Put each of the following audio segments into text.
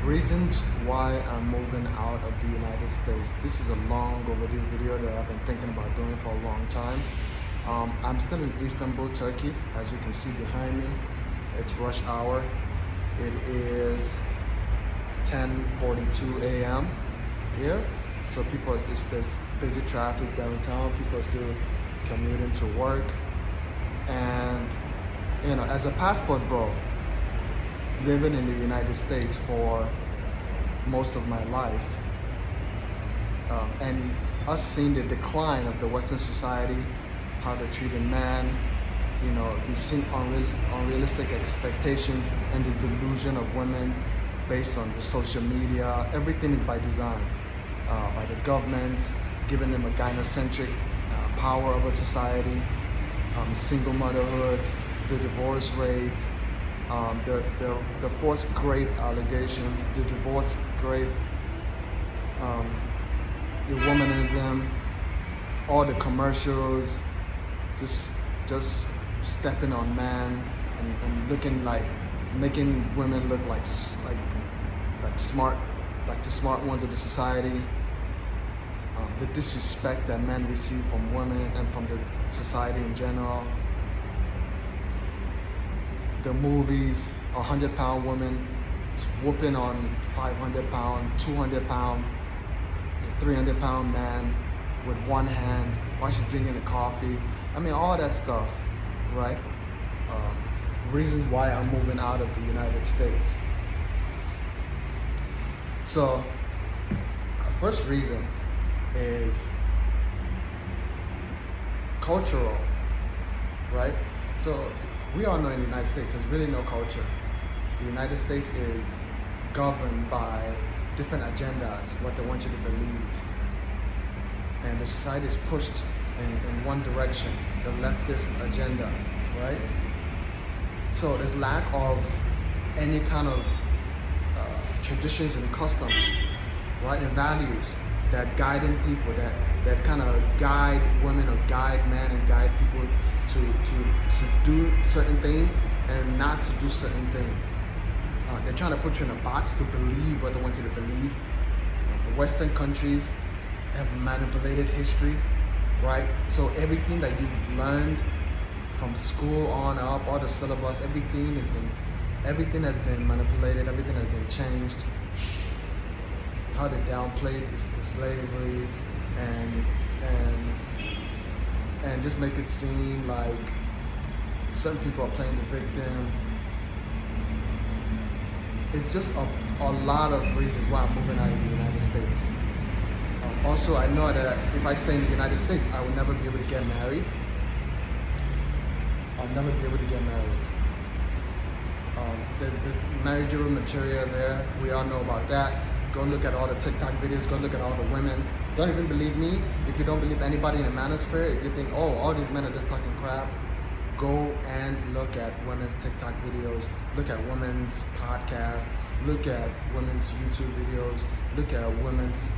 Reasons why I'm moving out of the United States. This is a long overdue video that I've been thinking about doing for a long time. I'm still in Istanbul, Turkey. As you can see behind me, it's rush hour. It is 10:42 a.m. here. So it's this busy traffic downtown. People are still commuting to work. And as a passport bro, living in the United States for most of my life, and us seeing the decline of the Western society, how they're treating man, you've seen unrealistic expectations and the delusion of women based on the social media. Everything is by design, by the government, giving them a gynocentric power over society, single motherhood, the divorce rate, the forced rape allegations, the divorce rape, the womanism, all the commercials, just stepping on man and looking making women look like smart, like the smart ones of the society. The disrespect that men receive from women and from the society in general. The movies, 100-pound woman whooping on 500-pound, 200-pound, 300-pound man with one hand while she's drinking a coffee. I mean, all that stuff, right? Reasons why I'm moving out of the United States. So, first reason is cultural, right? So we all know in the United States there's really no culture. The United States is governed by different agendas, what they want you to believe. And the society is pushed in one direction, the leftist agenda, right? So there's lack of any kind of traditions and customs, right, and values that guiding people, that kind of guide women or guide men and guide people to do certain things and not to do certain things. They're trying to put you in a box to believe what they want you to believe. Western countries have manipulated history, right? So everything that you've learned from school on up, all the syllabus, everything has been manipulated, everything has been changed. How they downplay the slavery and just make it seem like certain people are playing the victim. It's just a lot of reasons why I'm moving out of the United States. Also, I know that if I stay in the United States, I will never be able to get married. I'll never be able to get married. There's marriageable material there. We all know about that. Go look at all the TikTok videos, go look at all the women. Don't even believe me. If you don't believe anybody in the manosphere, if you think, oh, all these men are just talking crap, go and look at women's TikTok videos, look at women's podcasts, look at women's YouTube videos, look at women's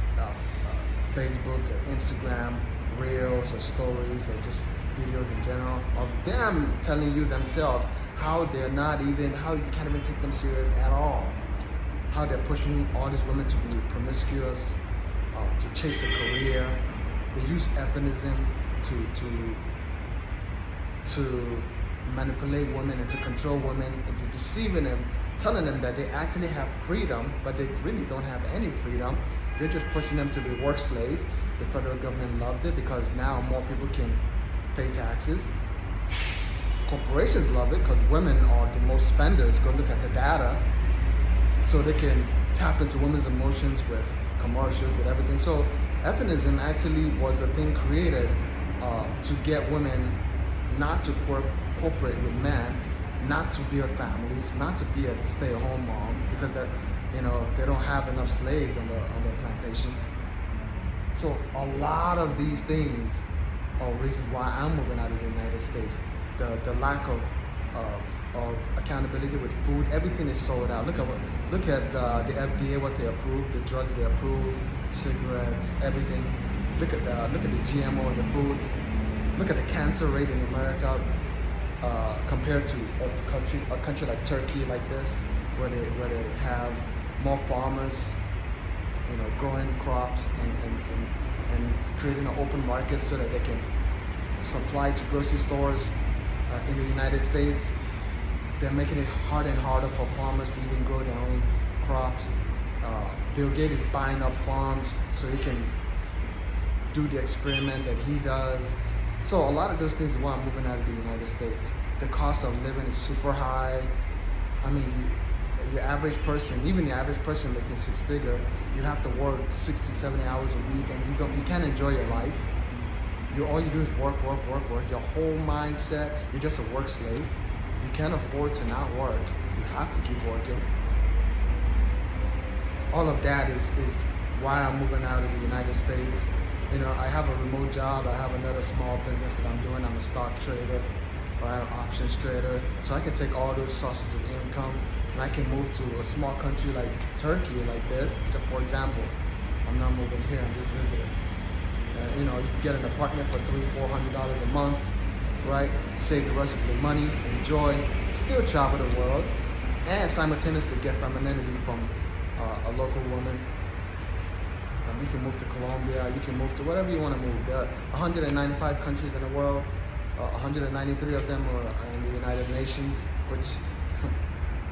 Facebook or Instagram reels or stories or just videos in general of them telling you themselves how you can't even take them serious at all. How they're pushing all these women to be promiscuous, to chase a career. They use feminism to manipulate women and to control women, into deceiving them, telling them that they actually have freedom, but they really don't have any freedom. They're just pushing them to be work slaves. The federal government loved it because now more people can pay taxes. Corporations love it because women are the most spenders. Go look at the data. So they can tap into women's emotions with commercials, with everything. So feminism actually was a thing created to get women not to cooperate with men, not to build families, not to be a stay-at-home mom, because they don't have enough slaves on the plantation. So a lot of these things are reasons why I'm moving out of the United States. The lack of accountability with food. Everything is sold out. Look at the FDA, what they approve, the drugs they approve, cigarettes, everything. Look at the GMO in the food. Look at the cancer rate in America compared to a country like Turkey, like this, where they have more farmers, growing crops and creating an open market so that they can supply to grocery stores in the United States. They're making it harder and harder for farmers to even grow their own crops. Bill Gates is buying up farms so he can do the experiment that he does. So a lot of those things is why I'm moving out of the United States. The cost of living is super high. I mean, your average person, even the average person making six figure, you have to work 60, 70 hours a week, and you can't enjoy your life. All you do is work. Your whole mindset, you're just a work slave. You can't afford to not work. You have to keep working. All of that is why I'm moving out of the United States. I have a remote job. I have another small business that I'm doing. I'm a stock trader, or I'm an options trader. So I can take all those sources of income and I can move to a small country like Turkey, like this. So for example, I'm not moving here. I'm just visiting. You can get an apartment for $300-400 a month, right? Save the rest of your money, enjoy, still travel the world, and simultaneously get femininity from a local woman. You can move to Colombia, you can move to whatever you want to move. There are 195 countries in the world, 193 of them are in the United Nations, which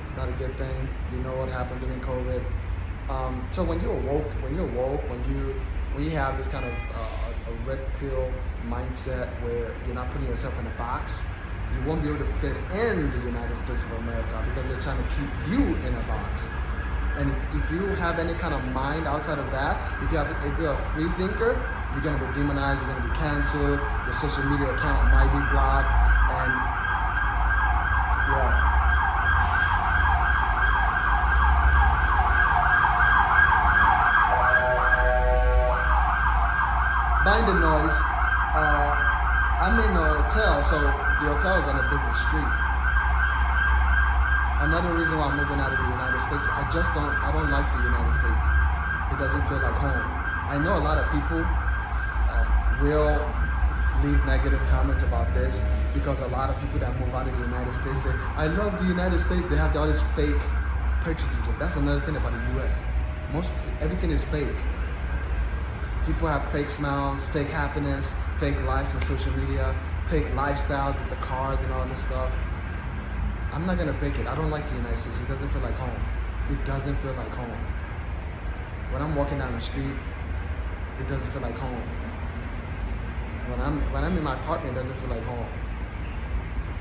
it's not a good thing. You know what happened during COVID. So when you have this kind of a red pill mindset where you're not putting yourself in a box, you won't be able to fit in the United States of America because they're trying to keep you in a box. And if you have any kind of mind outside of that, if you're a free thinker, you're going to be demonized, you're going to be canceled, your social media account might be blocked, and yeah. Behind the noise, I'm in a hotel, so the hotel is on a busy street. Another reason why I'm moving out of the United States, I don't like the United States. It doesn't feel like home. I know a lot of people will leave negative comments about this because a lot of people that move out of the United States say, I love the United States, they have all this fake patriotism. That's another thing about the US. Everything is fake. People have fake smiles, fake happiness, fake lives on social media, fake lifestyles with the cars and all this stuff. I'm not gonna fake it. I don't like the United States. It doesn't feel like home. It doesn't feel like home. When I'm walking down the street, it doesn't feel like home. When I'm in my apartment, it doesn't feel like home.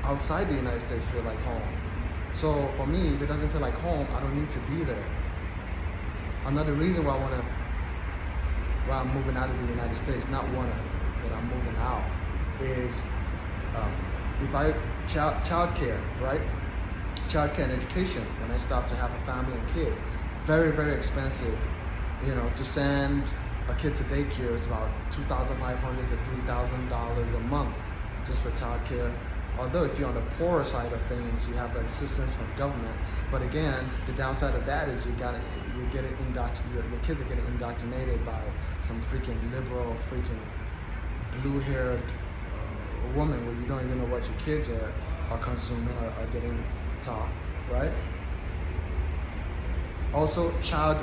Outside the United States feel like home. So for me, if it doesn't feel like home, I don't need to be there. Another reason why I'm moving out of the United States, that I'm moving out, is childcare, right? Childcare and education. When I start to have a family and kids, very, very expensive. To send a kid to daycare is about $2,500 to $3,000 a month just for childcare. Although if you're on the poorer side of things, you have assistance from government. But again, the downside of that is your kids are getting indoctrinated by some freaking liberal, freaking blue-haired woman where you don't even know what your kids are consuming or getting taught, right? Also, child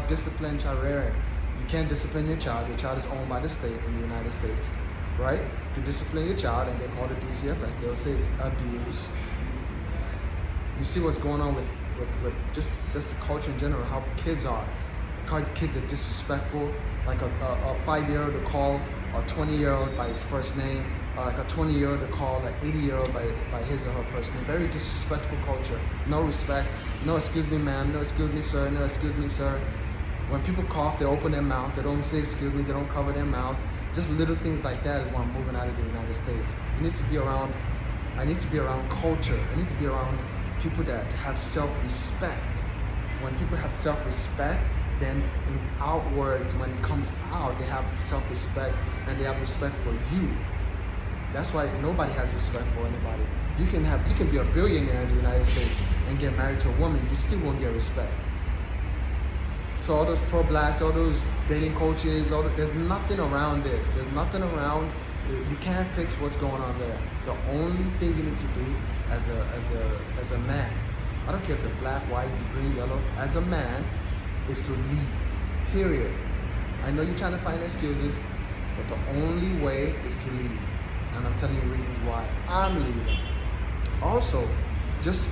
discipline, child rearing. You can't discipline your child. Your child is owned by the state in the United States, right? If you discipline your child and they call it DCFS, they'll say it's abuse. You see what's going on with just the culture in general, how kids are. Kids are disrespectful. Like a 5-year-old to call a 20-year-old by his first name, like a 20-year-old to call an 80-year-old by his or her first name. Very disrespectful culture. No respect. No excuse me ma'am, no excuse me sir, no excuse me sir. When people cough, they open their mouth. They don't say excuse me, they don't cover their mouth. Just little things like that is why I'm moving out of the United States. I need to be around culture. I need to be around people that have self-respect. When people have self-respect, then in outwards, when it comes out, they have self-respect and they have respect for you. That's why nobody has respect for anybody. You can be a billionaire in the United States and get married to a woman, you still won't get respect. So all those pro-blacks, all those dating coaches, there's nothing around this. There's nothing around. You can't fix what's going on there. The only thing you need to do as a man I don't care if you're black, white, green, yellow. As a man, is to leave. Period. I know you're trying to find excuses, but the only way is to leave. And I'm telling you reasons why I'm leaving. Also, just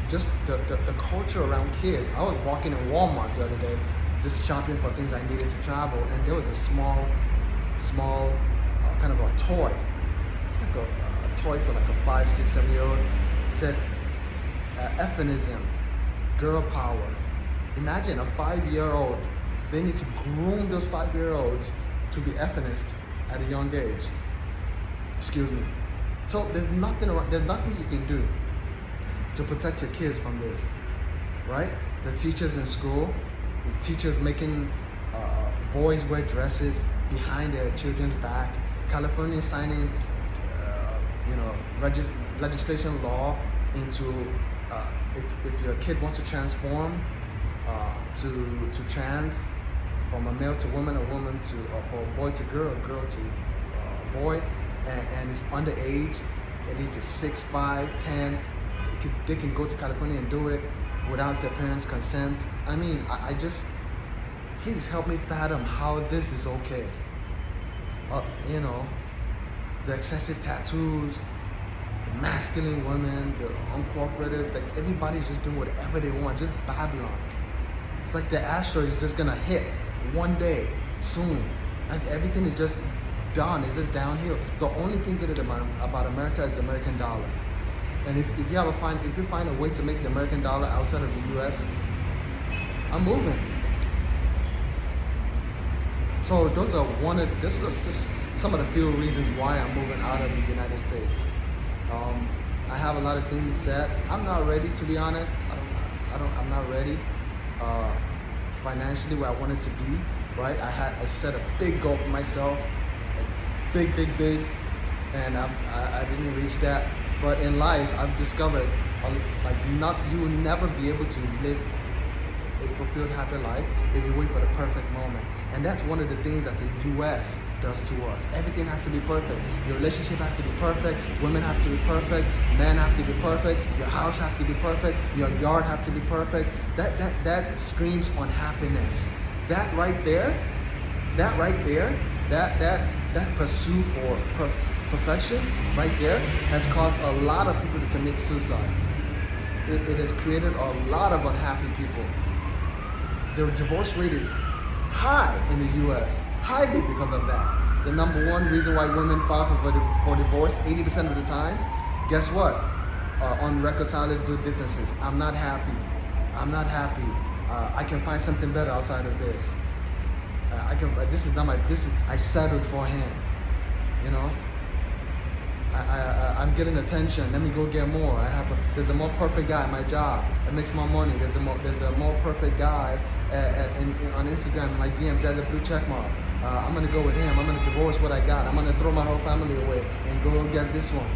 the culture around kids. I was walking in Walmart the other day, just shopping for things I needed to travel, and there was a small kind of a toy. It's like a toy for like a 5, 6, 7-year-old. It said feminism, girl power. Imagine a 5-year-old. They need to groom those 5-year-olds to be feminist at a young age. Excuse me. So there's nothing you can do to protect your kids from this, right? The teachers in school, teachers making boys wear dresses behind their children's back. California signing, legislation law into if your kid wants to transform to trans, from a male to woman, a woman to for a boy to girl, a girl to boy, and is underage, at ages 6, 5, 10, they can go to California and do it without their parents' consent. I mean, I just, please help me fathom how this is okay. The excessive tattoos, the masculine women, the uncooperative, like everybody's just doing whatever they want, just Babylon. It's like the asteroid is just gonna hit one day soon. Like everything is just done. It's just downhill. The only thing good about America is the American dollar. And if you find a way to make the American dollar outside of the U.S., I'm moving. So those are just some of the few reasons why I'm moving out of the United States. I have a lot of things set. I'm not ready, to be honest. I'm not ready financially where I wanted to be. Right? I set a big goal for myself, like big, and I didn't reach that. But in life, I've discovered you will never be able to live a fulfilled, happy life if you wait for the perfect moment. And that's one of the things that the U.S. does to us. Everything has to be perfect. Your relationship has to be perfect. Women have to be perfect. Men have to be perfect. Your house has to be perfect. Your yard has to be perfect. That screams on happiness. That right there, that pursuit for perfection right there has caused a lot of people to commit suicide. It has created a lot of unhappy people. The divorce rate is high in the U.S., highly because of that. The number one reason why women file for divorce 80% of the time, guess what? Unreconcilable differences. I'm not happy. I can find something better outside of this. I settled for him. I'm getting attention. Let me go get more. There's a more perfect guy at my job that makes more money. There's a more perfect guy on Instagram in my DMs. Has a blue check mark. I'm gonna go with him. I'm gonna divorce what I got. I'm gonna throw my whole family away and go get this one.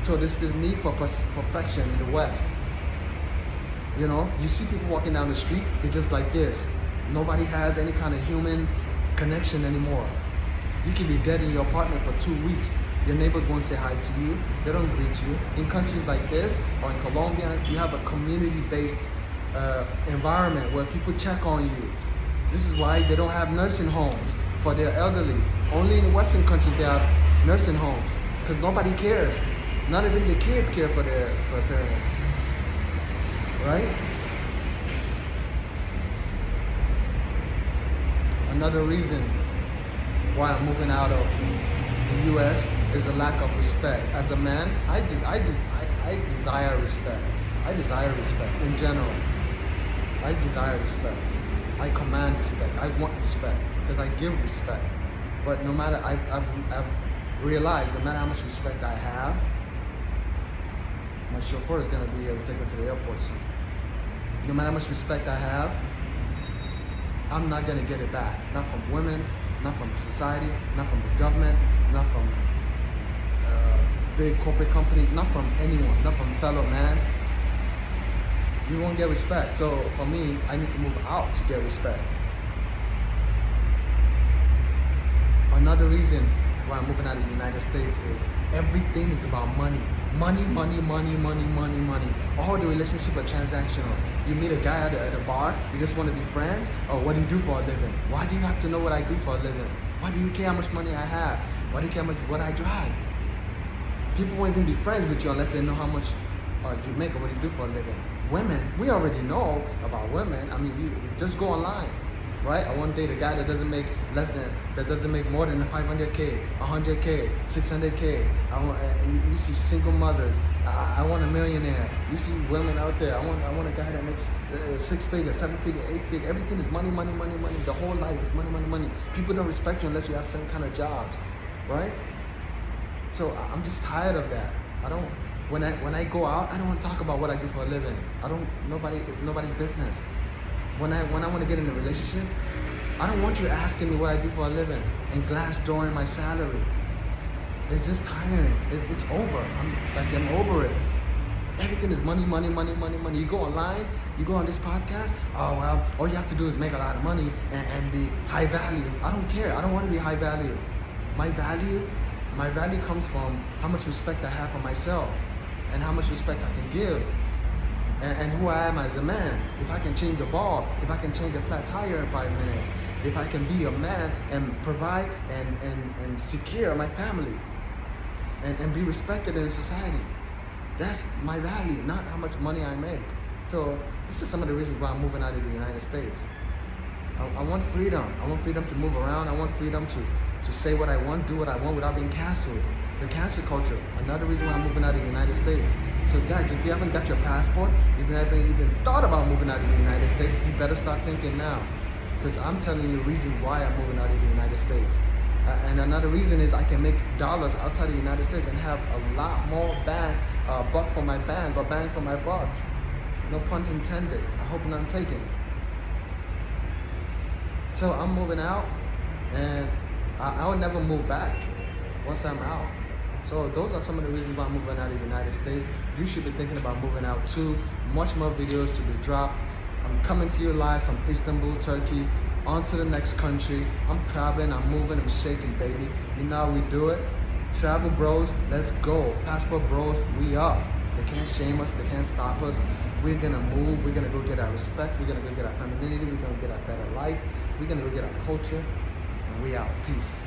So there's this need for perfection in the West. You see people walking down the street. They're just like this. Nobody has any kind of human connection anymore. You can be dead in your apartment for 2 weeks. Your neighbors won't say hi to you. They don't greet you. In countries like this, or in Colombia, you have a community-based environment where people check on you. This is why they don't have nursing homes for their elderly. Only in the Western countries they have nursing homes, because nobody cares. Not even the kids care for their parents. Right? Another reason why I'm moving out of the U.S. is a lack of respect. As a man, I desire respect. I desire respect in general. I desire respect. I command respect. I want respect because I give respect. But no matter, I've realized no matter how much respect I have, my chauffeur is going to be able to take me to the airport soon. No matter how much respect I have, I'm not going to get it back. Not from women, not from society, not from the government, not from big corporate company, not from anyone, not from fellow man. You won't get respect. So for me, I need to move out to get respect. Another reason why I'm moving out of the United States is everything is about money. Money, money, money, money, money, money. All the relationships are transactional. You meet a guy at a bar, you just want to be friends. Oh, what do you do for a living? Why do you have to know what I do for a living? Why do you care how much money I have? Why do you care how much what I drive? People won't even be friends with you unless they know how much you make or what you do for a living. Women, we already know about women. I mean, you just go online, right? I want to date a guy that doesn't make more than 500K, 100K, 600K. You see single mothers. I want a millionaire. You see women out there. I want a guy that makes 6 figures, 7 figures, 8 figures. Everything is money, money, money, money. The whole life is money, money, money. People don't respect you unless you have certain kind of jobs, right? So I'm just tired of that. When I go out, I don't want to talk about what I do for a living. It's nobody's business. When I want to get in a relationship, I don't want you asking me what I do for a living and glass dooring my salary. It's just tiring. It's over. I'm over it. Everything is money, money, money, money, money. You go online, you go on this podcast, oh well, all you have to do is make a lot of money and be high value. I don't care. I don't want to be high value. My value comes from how much respect I have for myself and how much respect I can give and who I am as a man. If I can change a ball, if I can change a flat tire in 5 minutes, if I can be a man and provide and secure my family and be respected in society. That's my value, not how much money I make. So this is some of the reasons why I'm moving out of the United States. I want freedom. I want freedom to move around. I want freedom to say what I want, do what I want without being canceled. The cancel culture, another reason why I'm moving out of the United States. So guys, if you haven't got your passport, if you haven't even thought about moving out of the United States, you better start thinking now. Because I'm telling you reasons why I'm moving out of the United States. And another reason is I can make dollars outside of the United States and have a lot more buck for my bang or bang for my buck. No pun intended. I hope none taken. So I'm moving out, and I will never move back once I'm out. So those are some of the reasons why I'm moving out of the United States. You should be thinking about moving out too. Much more videos to be dropped. I'm coming to you live from Istanbul, Turkey, on to the next country. I'm traveling, I'm moving, I'm shaking, baby. You know how we do it. Travel bros, let's go. Passport bros, we up. They can't shame us, they can't stop us. We're gonna move, we're gonna go get our respect, we're gonna go get our femininity, we're gonna get our better life, we're gonna go get our culture, and we out. Peace.